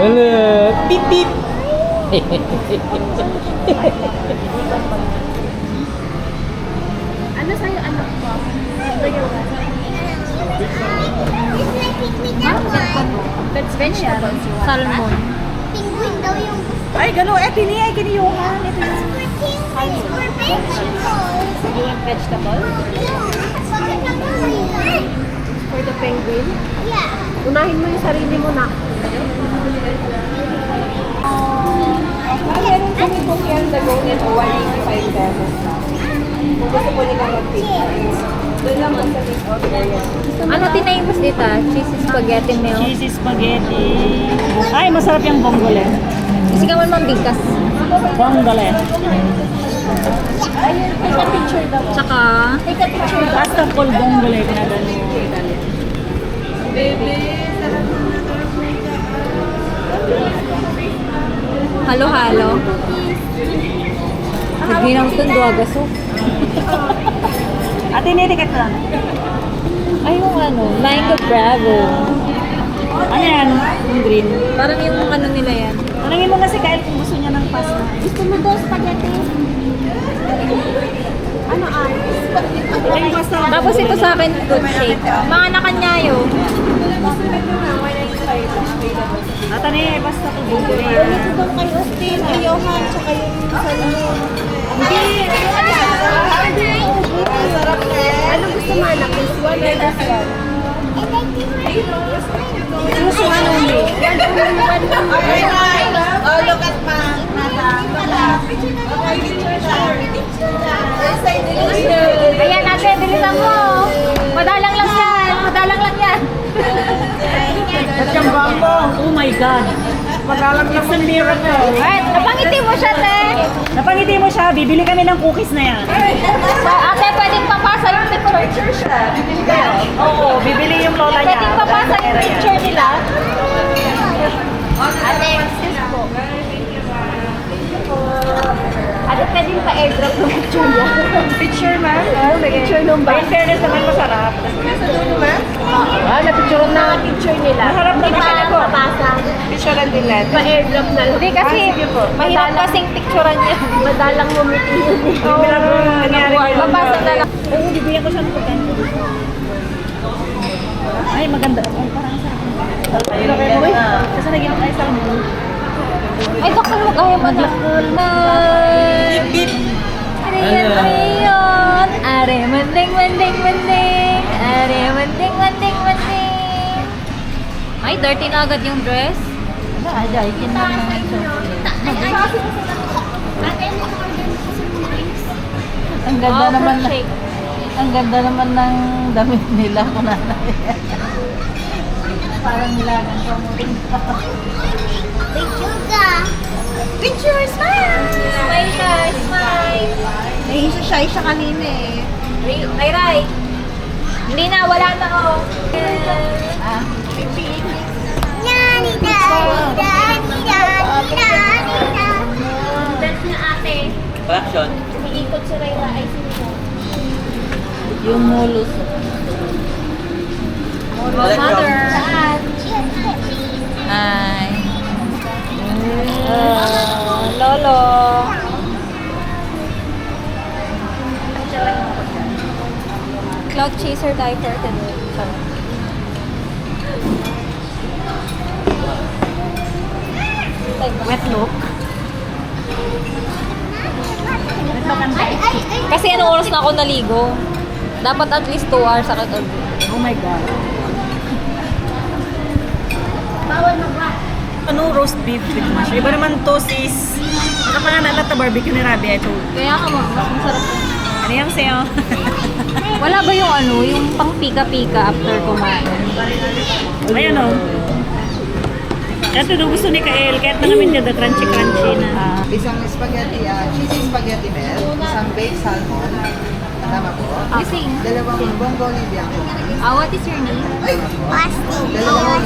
Hello. Beep beep. Ano sa'yo anak ko? That's vegetables. Salmon. Penguin daw yung Ay, gano'n. Eh, ay, kiniyuhan. Ito yung... penguins or vegetables. You want vegetable? For the penguin? Yeah. Unahin mo yung sarili mo na. Meron kami kung yan the golden o 185 pesos. Kung gusto ko nila mag-take. Doon naman sa big order yan. Ano tinayin mo dito? Cheesy spaghetti meal. Cheesy spaghetti. Ay, masarap yung bongole. Kasi ka man bigkas. Bongole. Ayun, take a picture daw. Tsaka, Take a picture daw. Pasta called bongole. Pinadala ni Italian. halo-halo. Hindi naman ito duwagaso. Ate, nitiket lang. Ay, yung ano, mango bravo. Ano yan? Yung green. Parang yung ano nila yan. Tanungin mo na si Kyle kung gusto niya ng pasta. Gusto mo daw spaghetti? Ano Ito yung pasta. Tapos ito sa akin, good shake. Mga nakanyayo. Ate, ni pasta ko bongole. Ito daw kay Austin, kay Johan, tsaka yung salmon. Hindi. Ano gusto mo anak? This one or this one? Gusto ano mo? Oh, look at ma. Ayan, ate, bilisan mo. Madalang lang yan. Madalang lang yan. Oh my God. It's a miracle. Alright, napangiti mo siya, te. Napangiti mo siya, bibili kami ng cookies na yan. So, ate, pwedeng papasa yung picture siya. Oo, bibili yung lola niya. Pwedeng papasa yung picture nila. Ate, excuse po. Ate, pwedeng pa-airdrop ng picture niya. Picture, ma'am? Picture nung Ba, in fairness naman masarap. Na-picture na picture nila. Masarap Hindi naman pa siya po. papasa. Picture lang din natin. Pa-airdrop na lang. Hindi kasi, sige po. mahirap kasing picturean niya. Madalang ngumiti yun. Oo, nangyari yun. Papasa na lang. Oo, bibigyan ko siya ng pagkain. Ay, maganda. Ay, parang sarap. Uy, kasi naging ay salmon. Ay, doktor mo kaya ba na? Bip, bip. Ariyan. Are, manding, manding, manding. Are, manding, manding, manding. Ay, dirty na agad yung dress. Ada, ikin lang naman ito. Ang ganda Oh, naman fruit shake. ang ganda naman ng damit nila kung parang nilagang kamuting. Picture ka. Picture, smile! Smile ka, smile. Nahihisay siya kanina eh. Ray, Ray. Hindi na, wala na oh. Nani, nani, nani, nani, nani, nani. Dance na ate. Fraction. Umiikot si Ray ay sino. Yung mulos. Mother. Saan? Hi. Lolo. Cloud chaser tayo for today. Wet look. Ay, ay, ay. Kasi anong oras na ako naligo? Dapat at least 2 hours ako to. Oh my God. Bawal magwa. Ano, roast beef with mash. Iba naman to sis. Nakapangalan na barbecue ni Rabia ito. Kaya ka mas masarap yun. Ano yung sayo? Wala ba yung ano, yung pang pika-pika after kumain? Ayan o. Ito daw gusto ni Kael. Kahit na namin dyan, crunchy-crunchy na. Isang spaghetti, cheesy spaghetti melt, isang baked salmon, tama po. Gising. Dalawang bongole bianco. What is your name? Pasti. Dalawang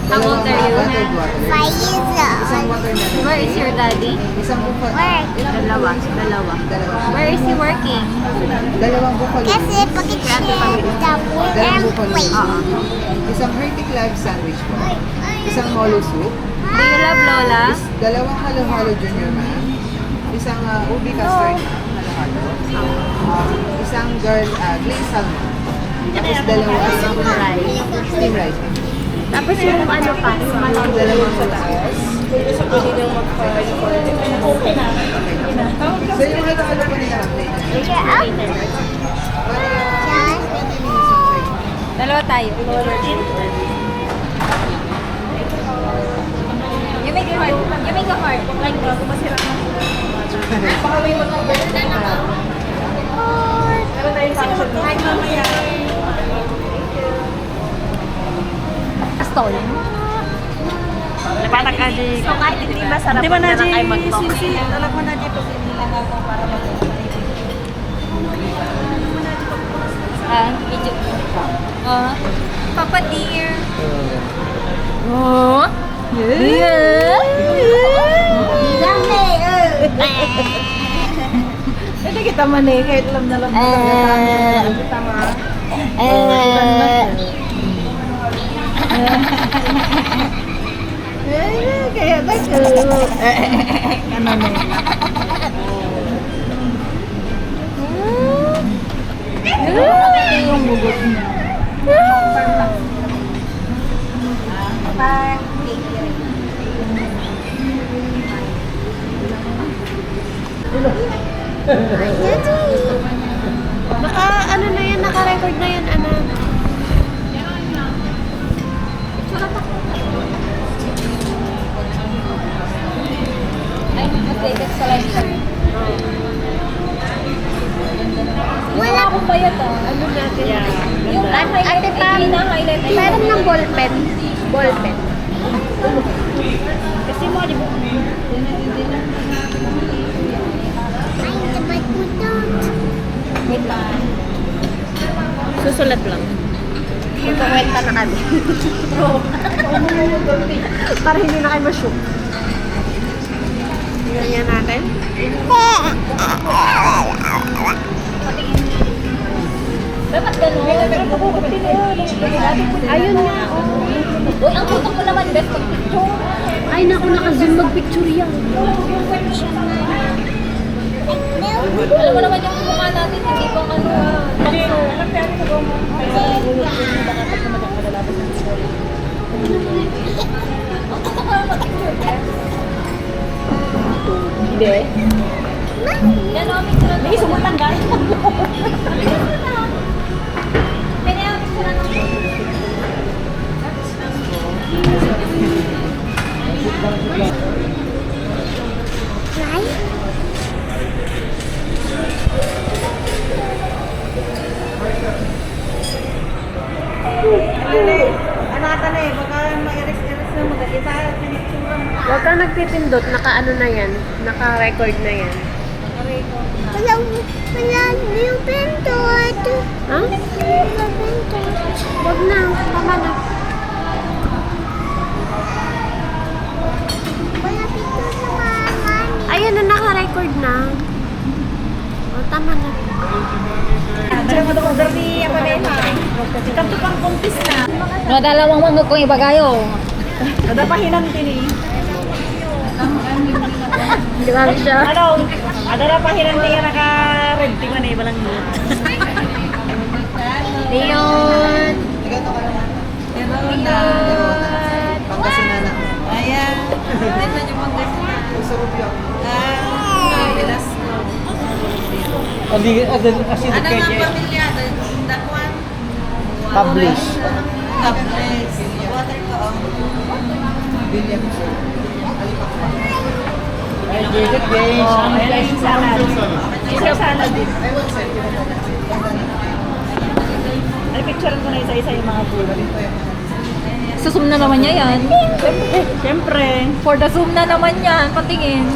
How old are you? buttered water. 5 years old. Isang watermelon. Where is your daddy? Isang buffalo. Where? Dalawa. Where is he working? Dalawang buffalo. Kasi pag-share the food and plate. Isang hearty club sandwich po. Ay, ay. Isang molo soup. Do you love Lola? Dalawang halo-halo junior ma'am. Isang ubi custard halo-halo. Isang glazed salmon. Tapos dalawang steam rice. Tapos yung ano pa? Dalawang sauces. So yung halo-halo po nila ma'am. Dalawa tayo. You make a heart. You make a heart. Like this. Astol. Napatag ka di. So kahit hindi masarap, Di ba na na lang kayo mag-talk. Sisi, alam mo na di pa sinilang ako para Papa dear. Oh. Yeah. Hindi kita manay, kahit alam na lang. Kita ma. Kaya tayo. Ano na? Yung bugot niya. Naka, ano na yan, naka-record na yan, anak. Ay, updated sa live stream. Wala akong bayad Ano natin? Yung Ate Pam, highlight meron ng ballpen. Ballpen. Kasi mo, di ba? Wait lang. Susulat lang. Magkakwenta na kami. Para hindi na kayo ma-shook. Tingnan natin. Dapat gano'n. Ayun nga. Uy, ang putok mo naman, best pag-picture. Ay, naku, naka-zoom mag-picture yan. Alam mo naman yung mukha natin, hindi pang ano. Hindi. Yan o, picture na. May sumutan ka. Kaya picture na. Anata na eh, baka ma-iris-iris na magkakita at pinicture mo. Huwag kang nagpipindot. Naka-ano na yan. Naka-record na yan. Wala yung pintot. Ha? Wala pintot. Huwag na. Tama na. Wala pintot naman. Ayun na, naka-record na. O, tama na. Diyan mo doon garni apa na yun ha. Kanto pang kontis na. Dalawang manggag kong ibagayo. Kada pa hinantin eh. Di ba siya? Ano? Ada pa hinantin yan naka-red man eh, walang yun. Leon. Pangasinan na. Ayan. Tignan yung Pangasinan. Sa Rubio. Velasco. Ano nga pamilya? That one? Publish. Topless. Water ko. Williams. Ayan yung salad. Yung salad din. Ay, picture ko na isa-isa yung mga food. Susum na naman niya yan. Siyempre. For the zoom na naman yan. Patingin.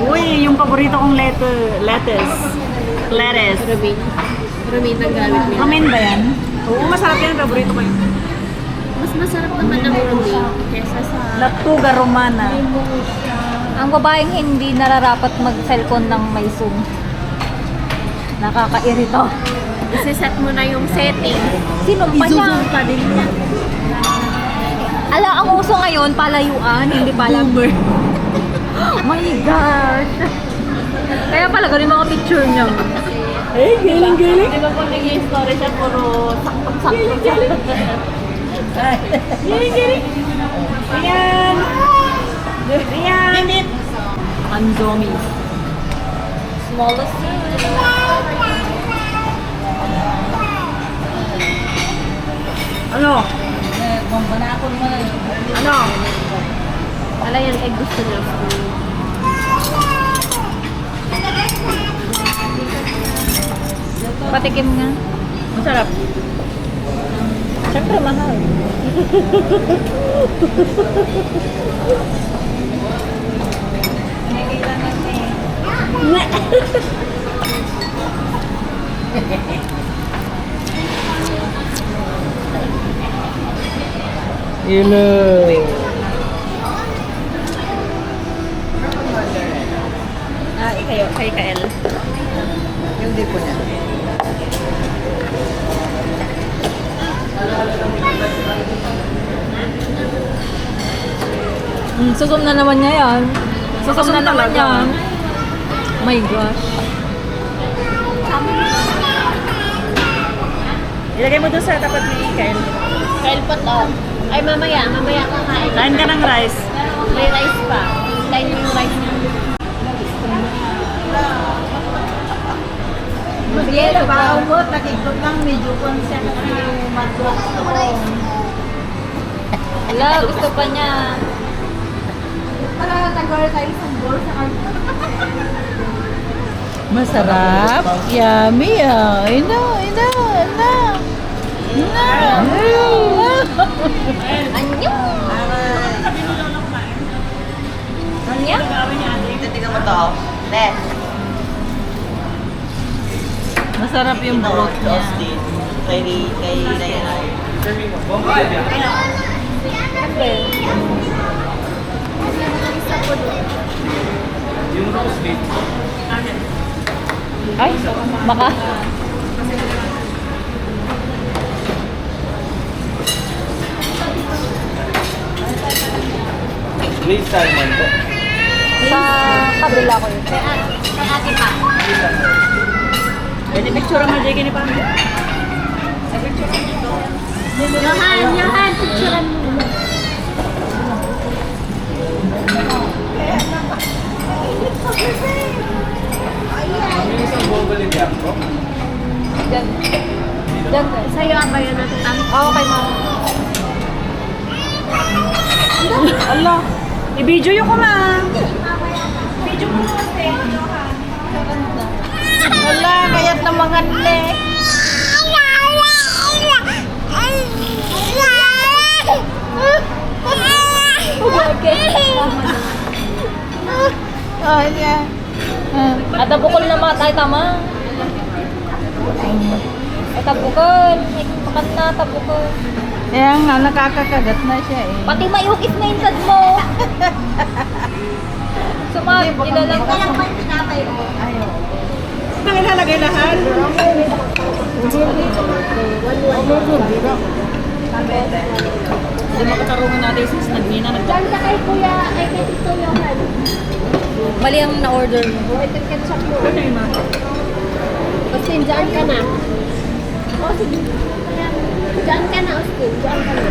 Uy, yung paborito kong lettuce. Lettuce. Rumin ang gamit nila. Ramen ba yan? Oo, masarap yan. Paborito ko yun. Mas masarap naman ang rumin kesa sa... Latuga Romana. Ang babaeng hindi nararapat mag-cellphone ng may zoom. Nakakairito. Isiset mo na yung setting. Sino pa niya? I-zoom pa din niya. Ala, ang uso ngayon, palayuan, hindi pala. Boomer. My gosh. Kaya pala, ganun mga picture niya. Eh, galing. Di ba po nag-i-story siya, puro sakto-sakto siya. Galing. Ayan. Ayan. Anzomi. Smallest. Ano? Ano? Ala yan, egg gusto niya. Patikim nga. Masarap. Siyempre, mahal. Yun na. Kayo, kay Kael. Yung di po niya. Susum na naman niya yan. Susum na naman yan. My gosh. Ilagay mo doon sa tapat ni Kael. Kail po to. Ay, mamaya kakain. Kain ka ng rice. May rice pa. Kain mo yung rice niya. Sige, Trabaho mo, nakikot lang, medyo consent yung mag-block to. Ala, gusto pa niya. Masarap. Yummy ah. Ina. Anyo! Anya? Tingnan mo to. Ne. Masarap yung broth niya. Kay Nayanay. Ay, baka. Please, salmon po. Sa kabila ko yun. Sa ate pa. Pwede picture mo, Jake, ni Pam. Yohan, picturean mo. Yung isang bubalik yan po. Diyan. Diyan. Sa'yo ang bayo na tutang. Oo, kay mama. Allah, i-video yung ko, ma. Video mo mo, Wala, kayat na mga ne. Oh, yeah. At bukol na mga tayo tama. At bukol. Pakat na, tabukol. Kaya nga, nakakakagat na siya eh. Pati mayukis na insad mo. Sumag, ilalang ka. Ang ilalagay lahat. Hindi makatarungan natin since nag-ina. Diyan ka kay kuya, ay kay Tito Yohan. Mali ang na-order mo. Ito yung ketchup mo. Ano yung mga? Austin, diyan ka na. Oh, sige. Diyan ka na, Austin. Diyan ka na.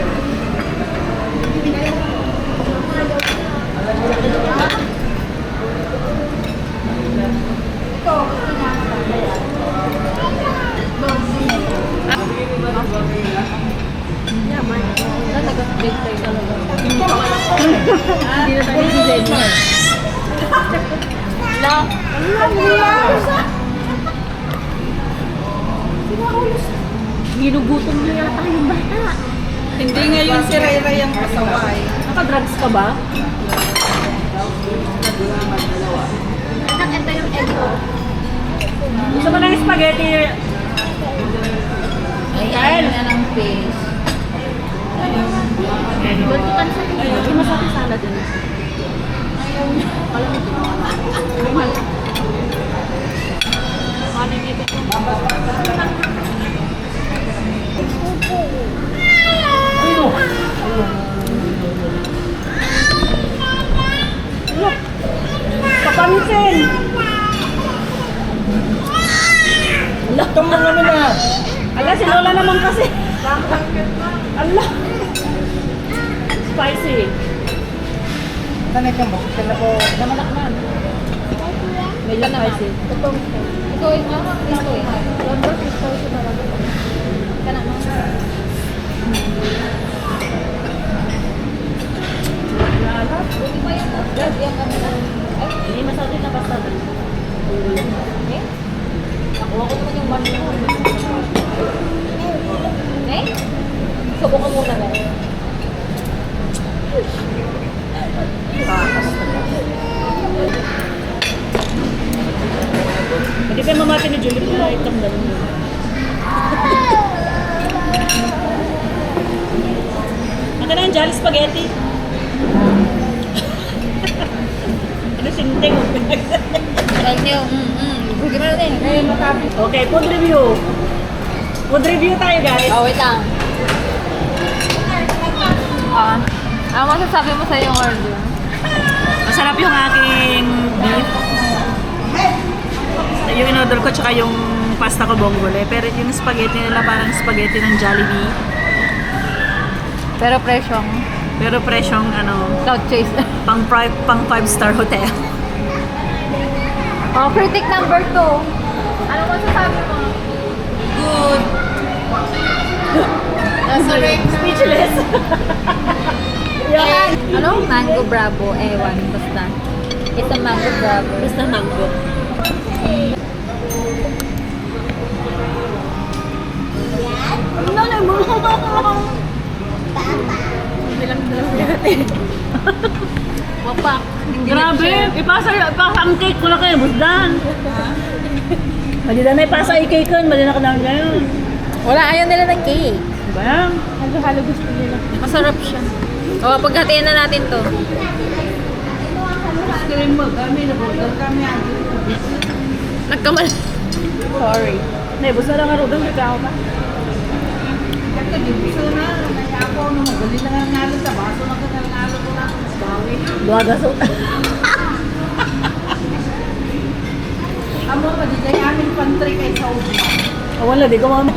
Nag-update tayo talaga. Hindi na tayo si Jen. Lang. Ginugutom niya yata yung bata. Hindi ngayon si Rayray ang pasaway. Naka-drugs ka ba? Anak, ito yung egg ko. Gusto mo ng spaghetti? Ay, na ng fish. Luntukan sa inyo. Ay, masarap sana din. Ayaw. Alam mo ito. Mahal dito. Papansin! Ito mga ano na. Ala, si Lola naman kasi. Ala. Spicy. Tanay ka mo. Sila ko. Namanakman. Medyo spicy. Ito yung mga. Ito yung Kana mo. Buti pa yan. Yan kami na. Ay, Hindi masakit na basta. eh? Nakuha ko naman yung one mo. Eh? Subukan muna na. Hindi kayo mamati ni Julie na itong ganun. Ito na yung Jolly Spaghetti. Ano sinting? Thank you. Sige mo na din. Okay, food review. Food review tayo guys. Oh, wait lang. Ano masasabi mo sa iyong order? Masarap yung aking beef. Yung in-order ko tsaka yung pasta ko bongole. Pero yung spaghetti nila parang spaghetti ng Jollibee. Pero presyong Pero presyong ano, cloud chase. pang 5-star hotel. Oh, critic number 2. Ano masasabi mo? Good. Speechless. Yan. Ano? Mango Bravo. Ewan. Basta. It's a Mango Bravo. Basta mango. Nanay mo. Wapak. Grabe. Ipasa ang cake ko na kayo. Busdan. Mali na ipasa yung cake ko. Mali na ka na ngayon. Wala, ayaw nila ng cake. Diba yan? Halo-halo gusto nila. Masarap siya. O, paghatiin na natin to. Screen mo, kami na po. Kami ang Nagkamal. Sorry. Nay, busa lang nga rodong. Ikaw pa. Kasi gusto na. Kaya ako, no, magaling na nga nalo sa baso. Nalo ko na. Bawi. Luwagaso. Amo pa, di tayo aming pantry kay Saudi. Wala, di ko mamit.